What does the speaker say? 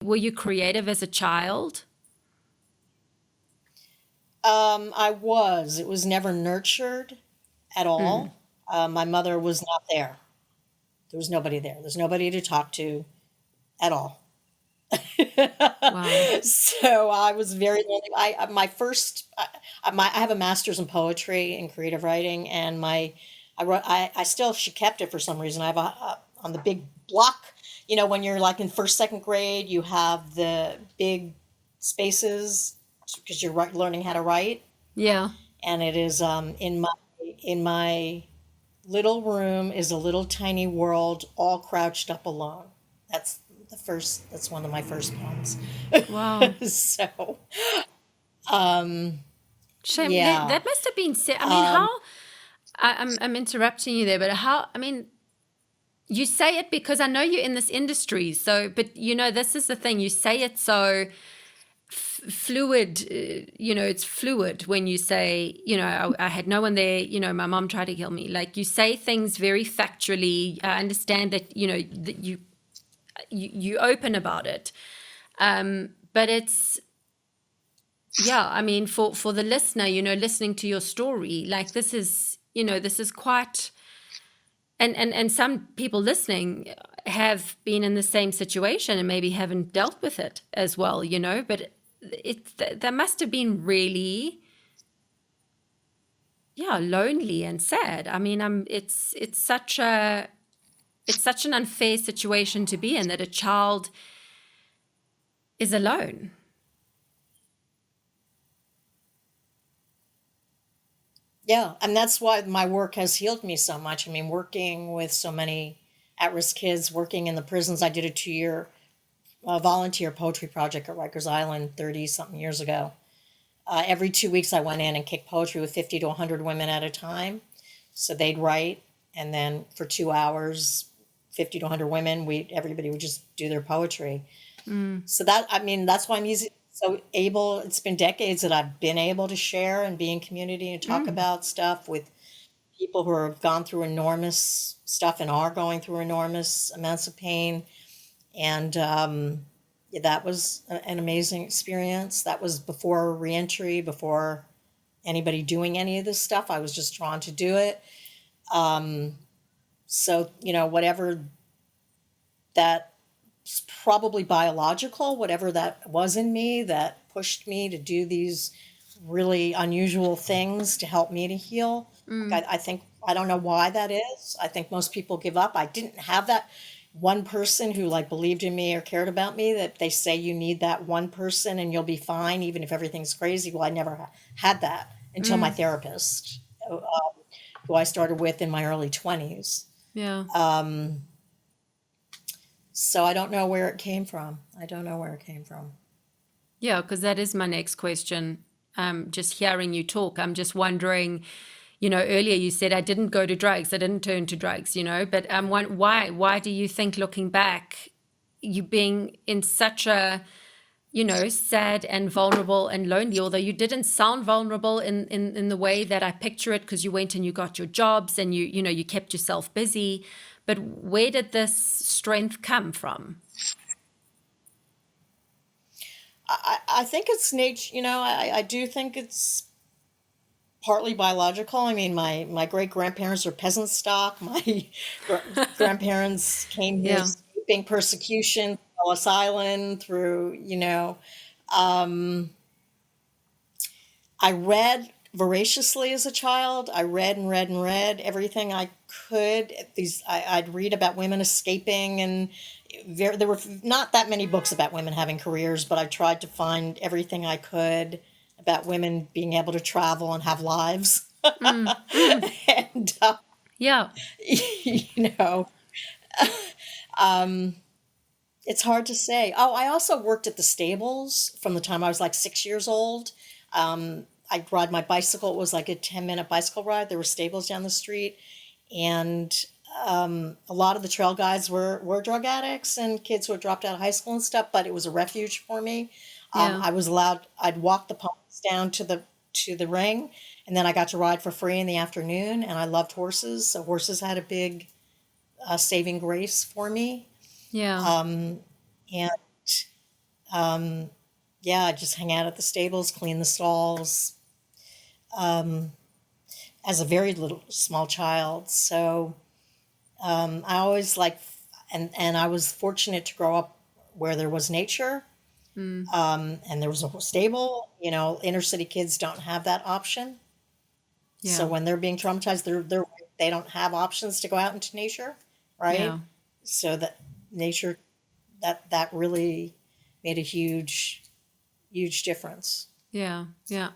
Were you creative as a child? I was. It was never nurtured at Mm. all. My mother was not there. There was nobody there. There's nobody to talk to at all. Wow. So I was very lonely. My first I have a master's in poetry and creative writing, and my I wrote I still she kept it for some reason. I have on the big block. You know, when you're like in first second grade, you have the big spaces because you're learning how to write, Yeah. and it is in my little room is a little tiny world all crouched up alone. That's that's one of my first poems. Wow. So, Shame. yeah. That must have been. I mean, Um, how? I'm interrupting you there, but how? I mean, you say it because I know you're in this industry. So, but this is the thing. You say it so fluid. It's fluid when you say, I had no one there. My mom tried to kill me. Like you say things very factually. I understand that. That you open about it. But it's yeah. I mean, for the listener, listening to your story, like this is quite. And some people listening have been in the same situation and maybe haven't dealt with it as well, but that must have been really, yeah, lonely and sad. I mean, it's such an unfair situation to be in, that a child is alone. yeah, and that's why my work has healed me so much. I mean, working with so many at-risk kids, working in the prisons. I did a 2-year volunteer poetry project at Rikers Island 30 something years ago. Every 2 weeks, I went in and kicked poetry with 50 to 100 women at a time. So they'd write, and then for 2 hours, 50 to 100 women, everybody would just do their poetry. Mm, So that, I mean, that's why I'm so able. It's been decades that I've been able to share and be in community and talk mm, about stuff with people who have gone through enormous stuff and are going through enormous amounts of pain. And yeah, that was an amazing experience. That was before reentry, before anybody doing any of this stuff. I was just drawn to do it. So, whatever that's probably biological, whatever that was in me that pushed me to do these really unusual things to help me to heal. mm, Like I think, I don't know why that is. I think most people give up. I didn't have that one person who like believed in me or cared about me, that they say you need that one person and you'll be fine even if everything's crazy. Well, I never had that until my mm. therapist, who I started with in my early 20s. Yeah. So I don't know where it came from. I don't know where it came from. Yeah, because that is my next question. Just hearing you talk, I'm just wondering, earlier you said I didn't go to drugs, I didn't turn to drugs, but why do you think, looking back, you being in such a, sad and vulnerable and lonely, although you didn't sound vulnerable in the way that I picture it, because you went and you got your jobs and you kept yourself busy, but where did this strength come from? I think it's nature. I do think it's partly biological. I mean, my great grandparents are peasant stock. My grandparents came here Yeah. escaping persecution, Ellis Island, through, I read voraciously as a child. I read and read and read everything I could. I'd read about women escaping, and there were not that many books about women having careers, but I tried to find everything I could about women being able to travel and have lives. Mm, mm, And yeah. you know, it's hard to say. Oh, I also worked at the stables from the time I was like 6 years old. I'd ride my bicycle. It was like a 10-minute bicycle ride. There were stables down the street. And a lot of the trail guides were drug addicts and kids who had dropped out of high school and stuff, but it was a refuge for me. Yeah. I was allowed, I'd walk the ponies down to the ring, and then I got to ride for free in the afternoon, and I loved horses. So horses had a big saving grace for me. Yeah. And Yeah, I just hang out at the stables, clean the stalls, as a very little small child. So I always like, and I was fortunate to grow up where there was nature, Mm. and there was a stable. You know, inner city kids don't have that option. So Yeah. when they're being traumatized, they don't have options to go out into nature, Yeah. right? So that nature, that really made a huge difference. Yeah. Yeah.